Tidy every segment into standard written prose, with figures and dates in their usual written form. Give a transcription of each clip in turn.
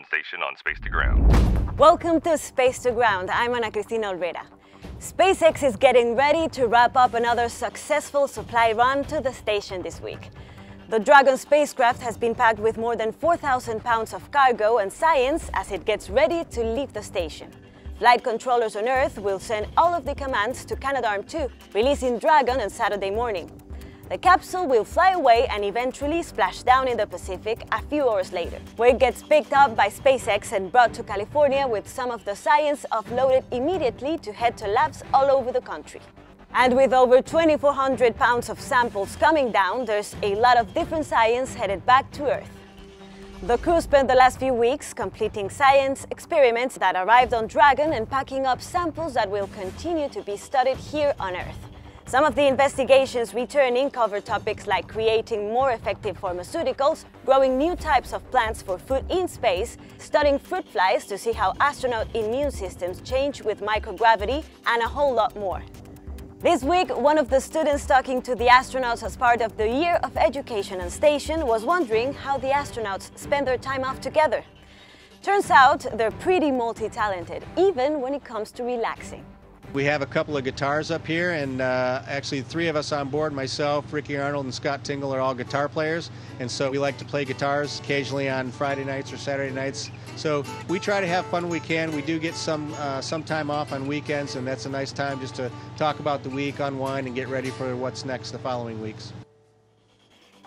station on Space to Ground. Welcome to Space to Ground. I'm Ana Cristina Olvera. SpaceX is getting ready to wrap up another successful supply run to the station this week. The Dragon spacecraft has been packed with more than 4,000 pounds of cargo and science as it gets ready to leave the station. Flight controllers on Earth will send all of the commands to Canadarm2, releasing Dragon on Saturday morning. The capsule will fly away and eventually splash down in the Pacific a few hours later, where it gets picked up by SpaceX and brought to California with some of the science offloaded immediately to head to labs all over the country. And with over 2,400 pounds of samples coming down, there's a lot of different science headed back to Earth. The crew spent the last few weeks completing science experiments that arrived on Dragon and packing up samples that will continue to be studied here on Earth. Some of the investigations returning cover topics like creating more effective pharmaceuticals, growing new types of plants for food in space, studying fruit flies to see how astronaut immune systems change with microgravity, and a whole lot more. This week, one of the students talking to the astronauts as part of the Year of Education on Station was wondering how the astronauts spend their time off together. Turns out they're pretty multi-talented, even when it comes to relaxing. We have a couple of guitars up here, and actually 3 of us on board, myself, Ricky Arnold, and Scott Tingle, are all guitar players, and so we like to play guitars occasionally on Friday nights or Saturday nights. So we try to have fun when we can. We do get some time off on weekends, and that's a nice time just to talk about the week, unwind, and get ready for what's next the following weeks.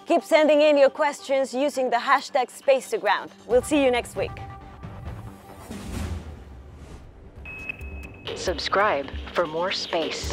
Keep sending in your questions using the hashtag #SpaceToGround. We'll see you next week. Subscribe for more space.